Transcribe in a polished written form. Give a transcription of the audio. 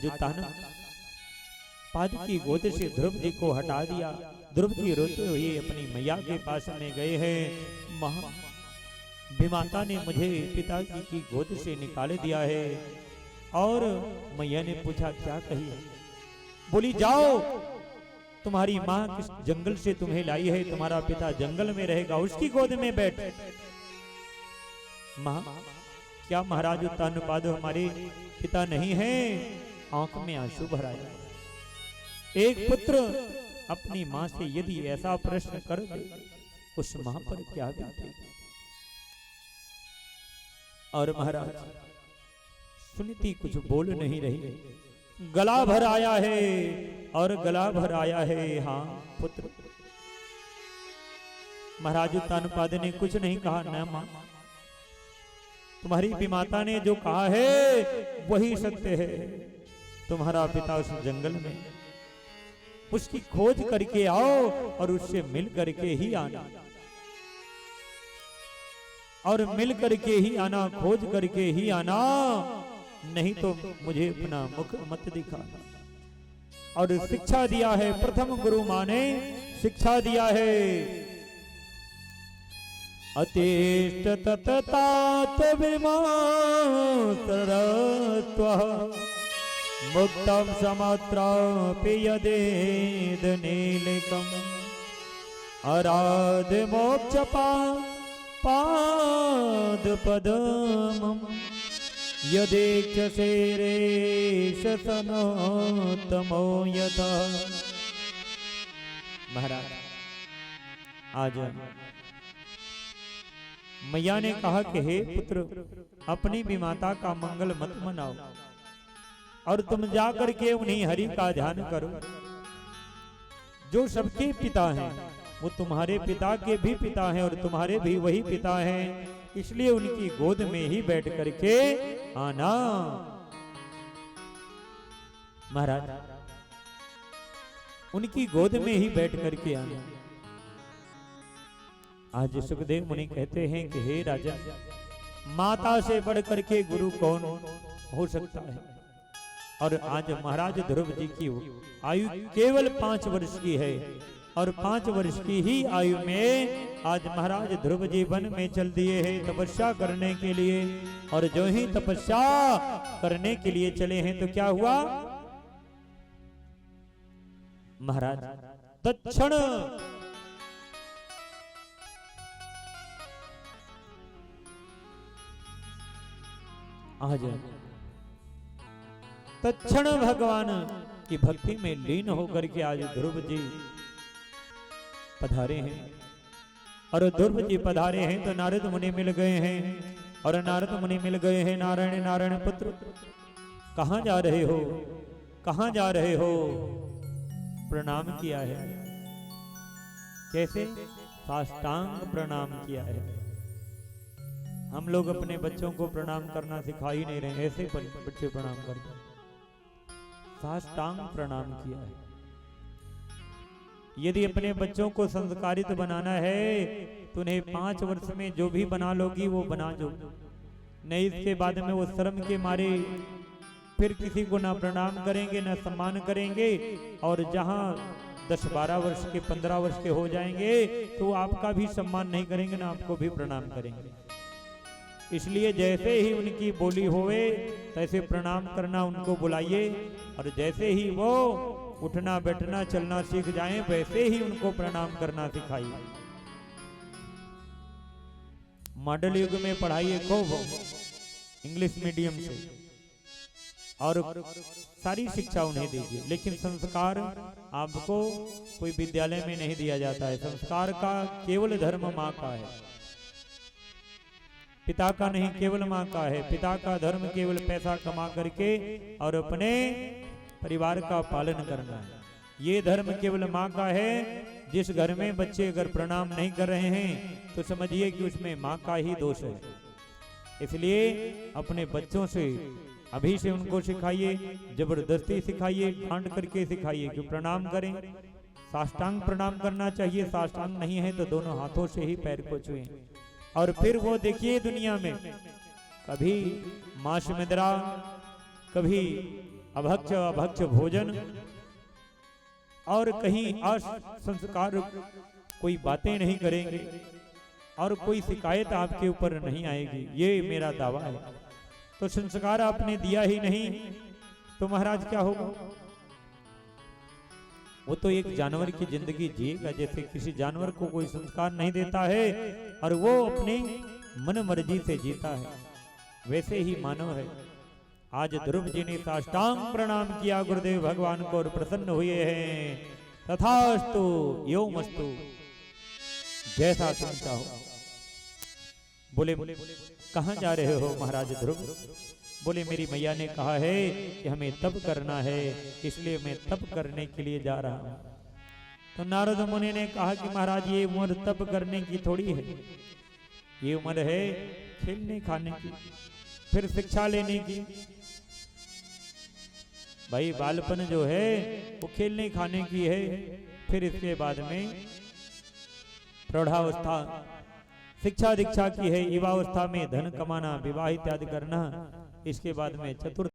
जो तान पाद की गोद से ध्रुव जी को हटा दिया। ध्रुव जी रोते हुए अपनी मैया के पास में गए हैं। विमाता ने मुझे पिताजी की गोद से निकाल दिया है। और मैया ने पूछा क्या कही? बोली जाओ, तुम्हारी माँ किस जंगल से तुम्हें लाई है, तुम्हारा पिता जंगल में रहेगा, उसकी गोद में बैठ। माँ क्या महाराज उत्तानपाद हमारे पिता नहीं है? आंख में आंसू भर आया। एक पुत्र अपनी माँ से यदि ऐसा प्रश्न कर दे, उस माँ पर क्या बीतेगी? और महाराज सुनीति कुछ बोल नहीं रही, गला भर आया है और गला भर आया है। हाँ पुत्र। महाराज उत्तानपाद ने कुछ नहीं कहा। न मां, तुम्हारी विमाता ने जो कहा है वही सत्य है। तुम्हारा पिता उस जंगल में, उसकी खोज करके आओ और उससे मिल करके ही आना, और मिल करके ही आना, खोज करके ही आना, नहीं तो मुझे अपना मुख मत दिखाना। और शिक्षा दिया है, प्रथम गुरु मां ने शिक्षा दिया है, अतिष्ठ ततात विमात्रत्वः मुक्तम समात्रापि यदेद नीलिकम् अराध मोक्ष पाद पदमम् यदेक्षसे रेष सनोत्तमो यथा। महाराज आज मैया ने कहा कि हे पुत्र, अपनी विमाता का मंगल मत मनाओ और तुम जाकर के उन्हीं हरि का ध्यान करो जो सबके पिता हैं। वो तुम्हारे पिता के भी पिता हैं और तुम्हारे भी वही पिता हैं, इसलिए उनकी गोद में ही बैठ करके आना। महाराज उनकी गोद में ही बैठ करके आना। आज सुखदेव मुनि कहते हैं कि हे राजा, माता से बढ़ करके गुरु कौन हो सकता है? और आज महाराज ध्रुव जी की आयु केवल 5 वर्ष की है, और 5 वर्ष की ही आयु में आज महाराज ध्रुव जी वन में चल दिए हैं तपस्या करने के लिए। और जो ही तपस्या करने के लिए चले हैं तो क्या हुआ? महाराज तत्क्षण आज तत्क्षण भगवान की भक्ति में लीन होकर के आज ध्रुव जी पधारे हैं। और ध्रुव जी पधारे हैं तो नारद मुनि मिल गए हैं। और नारद मुनि मिल गए हैं, नारायण नारायण पुत्र कहां जा रहे हो, कहां जा रहे हो? प्रणाम किया है। कैसे? साष्टांग प्रणाम किया है। हम लोग अपने बच्चों को प्रणाम करना सिखा ही नहीं रहे, ऐसे बच्चे प्रणाम करते। साष्टांग प्रणाम किया है। यदि अपने बच्चों को संस्कारित बनाना है तो उन्हें 5 वर्ष में जो भी बना लोगी वो बना जो, नहीं इसके बाद में वो शर्म के मारे फिर किसी को ना प्रणाम करेंगे ना सम्मान करेंगे। और जहां 10-12 वर्ष के 15 वर्ष के हो जाएंगे तो आपका भी सम्मान नहीं करेंगे ना आपको भी प्रणाम करेंगे। इसलिए जैसे ही उनकी बोली होवे तैसे प्रणाम करना उनको बुलाइए, और जैसे ही वो उठना बैठना चलना सीख जाएं वैसे ही उनको प्रणाम करना सिखाइए। मॉडल युग में पढ़ाइए खूब इंग्लिश मीडियम से, और सारी शिक्षा उन्हें दीजिए, लेकिन संस्कार आपको कोई विद्यालय में नहीं दिया जाता है। संस्कार का केवल धर्म माँ का है, पिता का नहीं, केवल माँ का है। पिता का धर्म केवल पैसा कमा करके और अपने परिवार का पालन करना है। ये धर्म केवल माँ का है। जिस घर में बच्चे अगर प्रणाम नहीं कर रहे हैं तो समझिए कि उसमें माँ का ही दोष है। इसलिए अपने बच्चों से अभी से उनको सिखाइए, जबरदस्ती सिखाइए, डांट करके सिखाइए कि प्रणाम करें। साष्टांग प्रणाम करना चाहिए, साष्टांग नहीं है तो दोनों हाथों से ही पैर को छुएं। और फिर वो देखिए दुनिया में कभी मांस मुद्रा, कभी अभक्ष अभक्ष भोजन और कहीं असंस्कार कोई बातें नहीं करेंगे और कोई शिकायत आपके ऊपर नहीं आएगी, ये मेरा दावा है। तो संस्कार आपने दिया ही नहीं तो महाराज क्या होगा? वो तो एक जानवर की जिंदगी जिएगा, जैसे किसी जानवर को कोई संस्कार नहीं देता है और वो अपने मन मर्जी से जीता है, वैसे ही मानव है। आज ध्रुव जी ने साष्टांग प्रणाम किया गुरुदेव भगवान को और प्रसन्न हुए हैं। तथास्तु योमस्तु, जैसा तुम चाहो। बोले कहां जा रहे हो महाराज ध्रुव? बोले मेरी मैया ने कहा है कि हमें तप करना है, इसलिए मैं तप करने के लिए जा रहा हूं। तो नारद मुनि ने कहा कि महाराज ये उम्र तप करने की थोड़ी है, ये उम्र है खेलने खाने की, फिर शिक्षा लेने की। भाई बालपन जो है वो खेलने खाने की है, फिर इसके बाद में प्रौढ़ावस्था शिक्षा दीक्षा की है, युवावस्था में धन कमाना, विवाह इत्यादि करना, इसके बाद में चतुर्थ